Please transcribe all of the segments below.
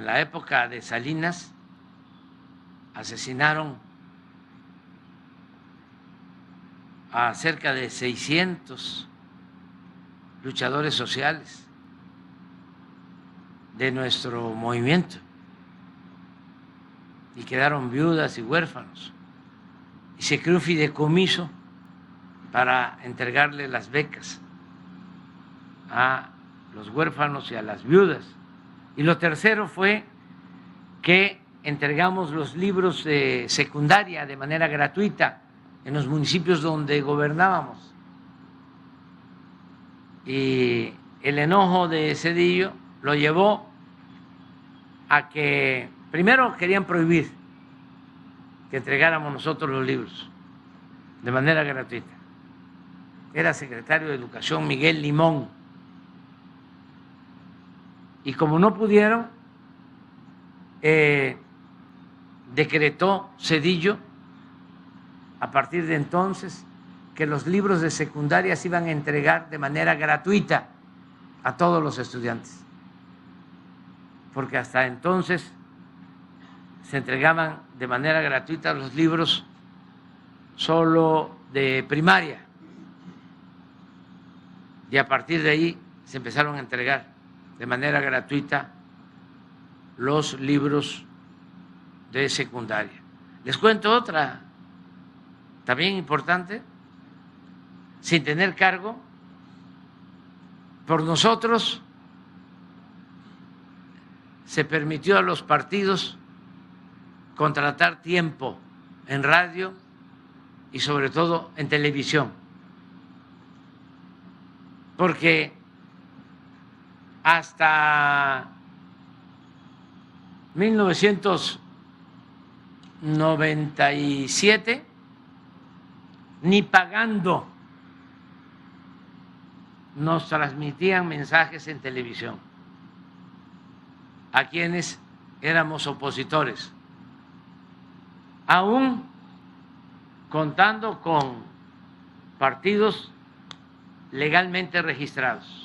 la época de Salinas asesinaron a cerca de 600 luchadores sociales de nuestro movimiento y quedaron viudas y huérfanos. Y se creó un fideicomiso para entregarle las becas a los huérfanos y a las viudas. Y lo tercero fue que entregamos los libros de secundaria de manera gratuita en los municipios donde gobernábamos. Y el enojo de Zedillo lo llevó a que primero querían prohibir que entregáramos nosotros los libros de manera gratuita. Era secretario de Educación Miguel Limón. Y como no pudieron, decretó Zedillo a partir de entonces que los libros de secundaria se iban a entregar de manera gratuita a todos los estudiantes, porque hasta entonces se entregaban de manera gratuita los libros solo de primaria, y a partir de ahí se empezaron a entregar de manera gratuita los libros de secundaria. Les cuento otra también importante, sin tener cargo. Por nosotros se permitió a los partidos contratar tiempo en radio y sobre todo en televisión, porque hasta 1997 ni pagando nos transmitían mensajes en televisión a quienes éramos opositores, aún contando con partidos legalmente registrados.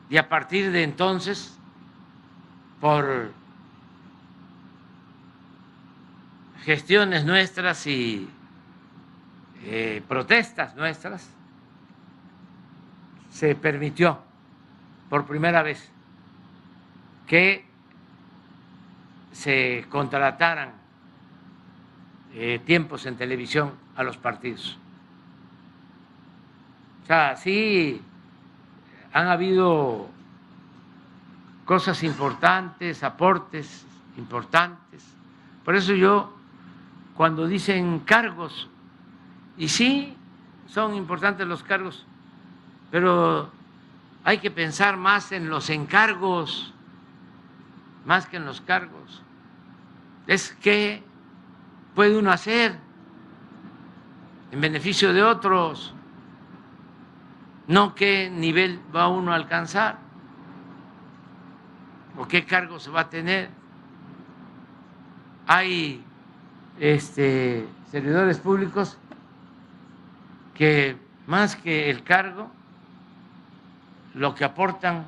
Y a partir de entonces, por gestiones nuestras y protestas nuestras, se permitió por primera vez que se contrataran tiempos en televisión a los partidos. O sea, sí han habido cosas importantes, aportes importantes. Por eso yo, cuando dicen cargos, y sí, son importantes los cargos, pero hay que pensar más en los encargos, más que en los cargos. Es qué puede uno hacer en beneficio de otros, no qué nivel va uno a alcanzar o qué cargo se va a tener. Hay servidores públicos que más que el cargo, lo que aportan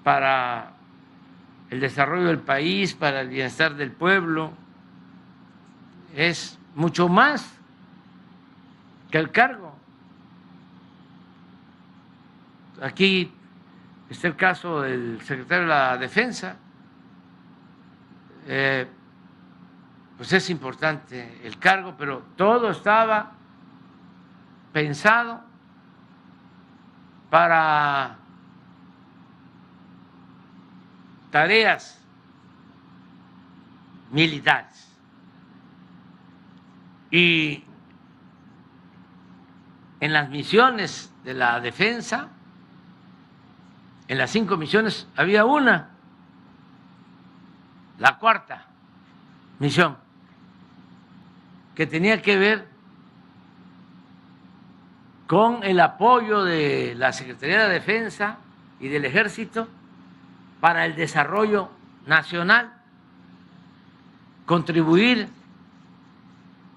para el desarrollo del país, para el bienestar del pueblo, es mucho más que el cargo. Aquí está el caso del secretario de la Defensa. Pues es importante el cargo, pero todo estaba pensado para tareas militares. Y en las misiones de la defensa, en las 5 misiones, había una, la cuarta misión, que tenía que ver con el apoyo de la Secretaría de Defensa y del Ejército para el desarrollo nacional, contribuir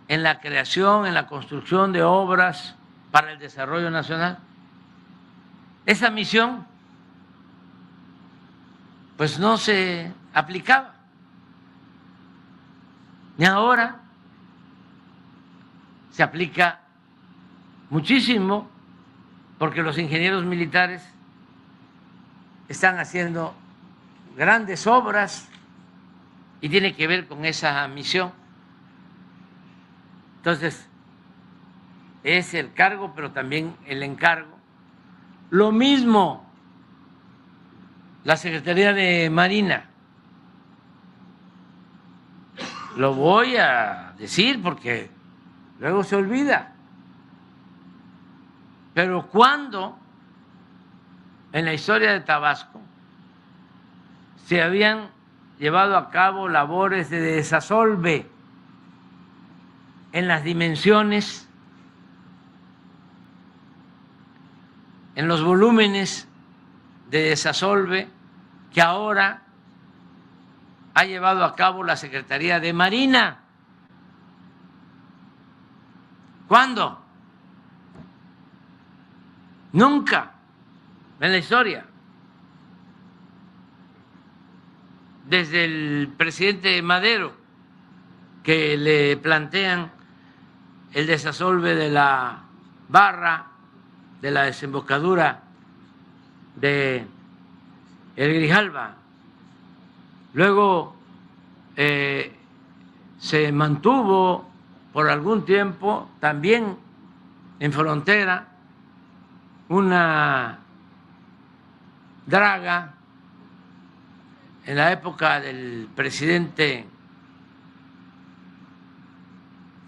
en la creación, en la construcción de obras para el desarrollo nacional. Esa misión pues no se aplicaba. Y ahora se aplica muchísimo porque los ingenieros militares están haciendo grandes obras y tiene que ver con esa misión. Entonces, es el cargo, pero también el encargo. Lo mismo la Secretaría de Marina. Lo voy a decir porque luego se olvida. Pero ¿cuándo en la historia de Tabasco se habían llevado a cabo labores de desasolve en las dimensiones, en los volúmenes de desasolve que ahora ha llevado a cabo la Secretaría de Marina? ¿Cuándo? Nunca en la historia. Desde el presidente Madero, que le plantean el desasolve de la barra, de la desembocadura de El Grijalva. Luego se mantuvo por algún tiempo también en frontera una draga en la época del presidente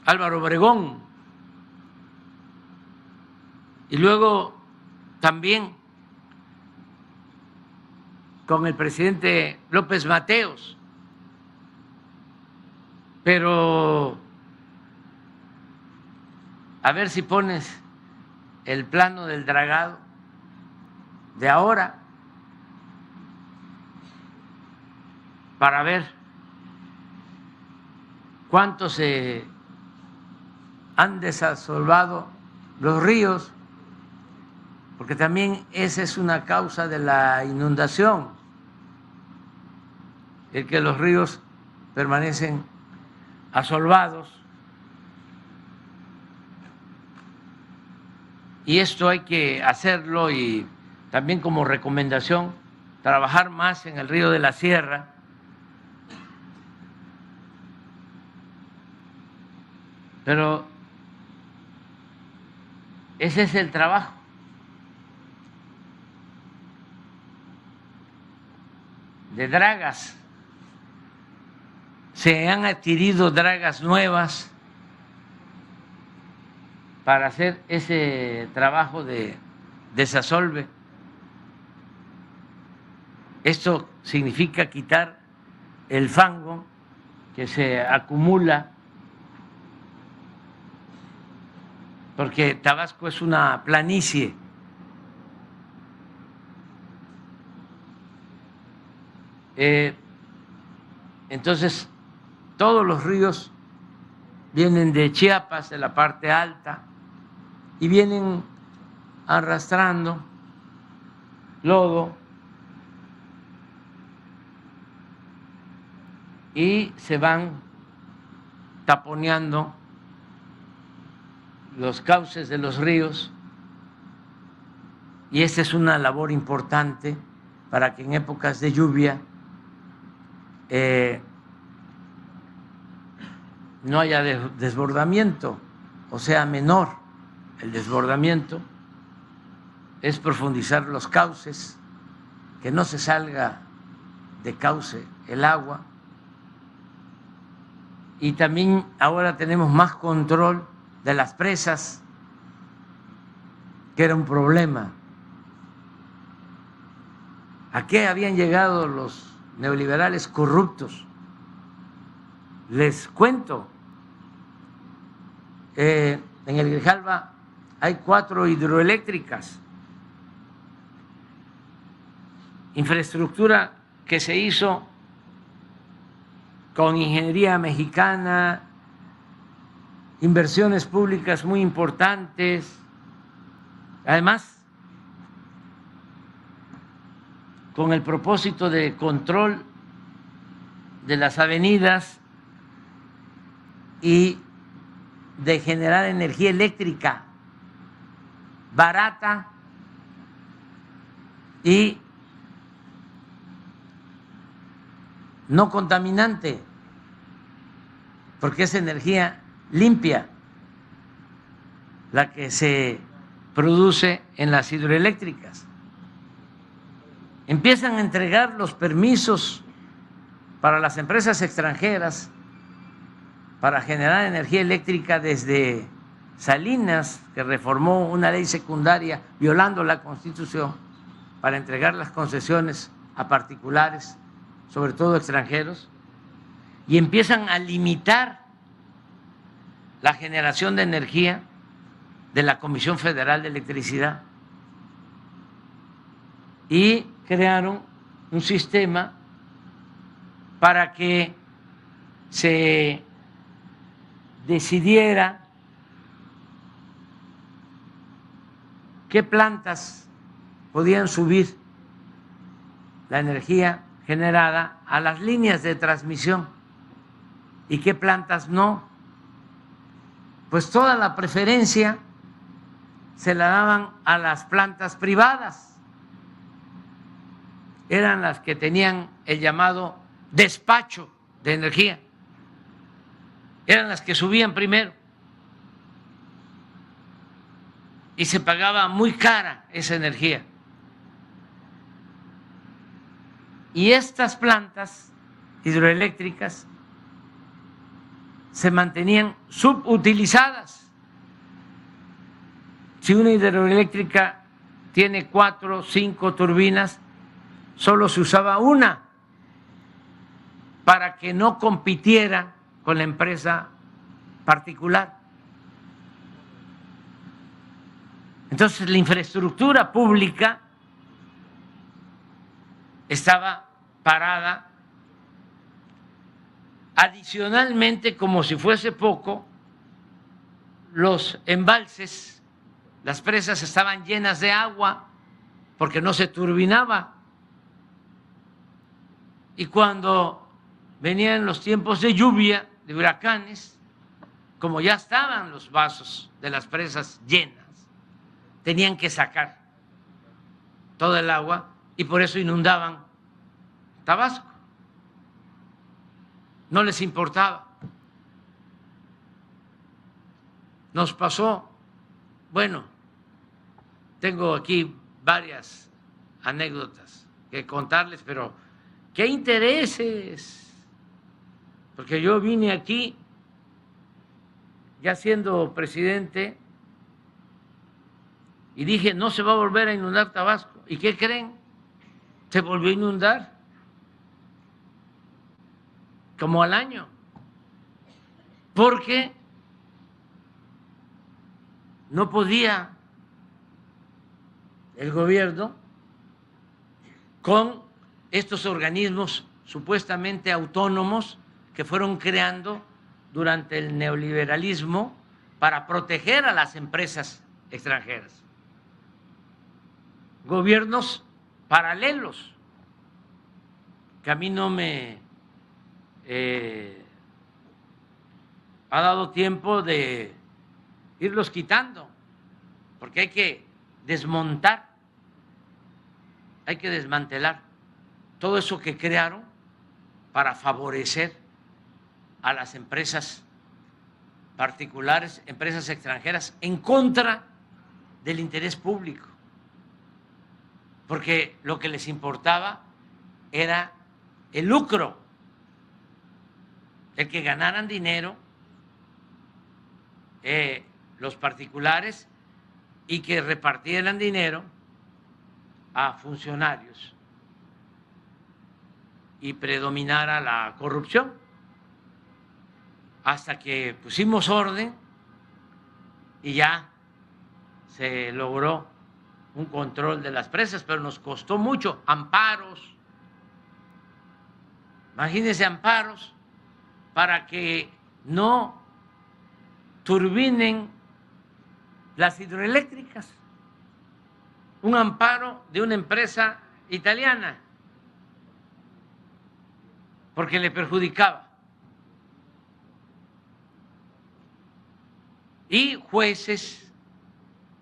Álvaro Obregón, y luego también con el presidente López Mateos. Pero a ver si pones el plano del dragado de ahora para ver cuánto se han desasolvado los ríos, porque también esa es una causa de la inundación, el que los ríos permanecen asolvados. Y esto hay que hacerlo, y también como recomendación, trabajar más en el río de la Sierra. Pero ese es el trabajo. De dragas. Se han adquirido dragas nuevas para hacer ese trabajo de desasolve. Esto significa quitar el fango que se acumula, porque Tabasco es una planicie. Entonces, todos los ríos vienen de Chiapas, de la parte alta, y vienen arrastrando lodo y se van taponeando los cauces de los ríos, y esta es una labor importante para que en épocas de lluvia no haya desbordamiento, o sea, menor el desbordamiento. Es profundizar los cauces, que no se salga de cauce el agua, y también ahora tenemos más control de las presas, que era un problema. ¿A qué habían llegado los neoliberales corruptos? Les cuento, en el Grijalva hay 4 hidroeléctricas, infraestructura que se hizo con ingeniería mexicana, inversiones públicas muy importantes, además con el propósito de control de las avenidas y de generar energía eléctrica barata y no contaminante, porque es energía limpia la que se produce en las hidroeléctricas. Empiezan a entregar los permisos para las empresas extranjeras para generar energía eléctrica desde Salinas, que reformó una ley secundaria violando la Constitución para entregar las concesiones a particulares, sobre todo extranjeros, y empiezan a limitar la generación de energía de la Comisión Federal de Electricidad y crearon un sistema para que se decidiera qué plantas podían subir la energía generada a las líneas de transmisión y qué plantas no. Pues toda la preferencia se la daban a las plantas privadas. Eran las que tenían el llamado despacho de energía. Eran las que subían primero. Y se pagaba muy cara esa energía. Y estas plantas hidroeléctricas se mantenían subutilizadas. Si una hidroeléctrica tiene 4 o 5 turbinas, solo se usaba una para que no compitiera con la empresa particular. Entonces la infraestructura pública estaba parada. Adicionalmente, como si fuese poco, los embalses, las presas estaban llenas de agua porque no se turbinaba. Y cuando venían los tiempos de lluvia, de huracanes, como ya estaban los vasos de las presas llenas, tenían que sacar todo el agua y por eso inundaban Tabasco. No les importaba. Nos pasó, bueno, tengo aquí varias anécdotas que contarles, pero ¿qué intereses? Porque yo vine aquí ya siendo presidente y dije, no se va a volver a inundar Tabasco. ¿Y qué creen? Se volvió a inundar como al año, porque no podía el gobierno con estos organismos supuestamente autónomos que fueron creando durante el neoliberalismo para proteger a las empresas extranjeras. Gobiernos paralelos, que a mí no me ha dado tiempo de irlos quitando, porque hay que desmontar, hay que desmantelar todo eso que crearon para favorecer a las empresas particulares, empresas extranjeras, en contra del interés público, porque lo que les importaba era el lucro, el que ganaran dinero los particulares y que repartieran dinero a funcionarios y predominara la corrupción, hasta que pusimos orden y ya se logró un control de las presas, pero nos costó mucho, amparos, imagínense, amparos para que no turbinen las hidroeléctricas. Un amparo de una empresa italiana porque le perjudicaba. Y jueces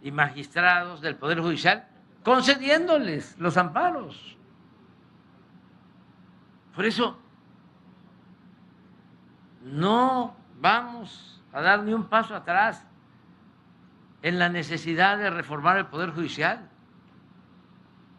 y magistrados del Poder Judicial concediéndoles los amparos. Por eso no vamos a dar ni un paso atrás en la necesidad de reformar el Poder Judicial.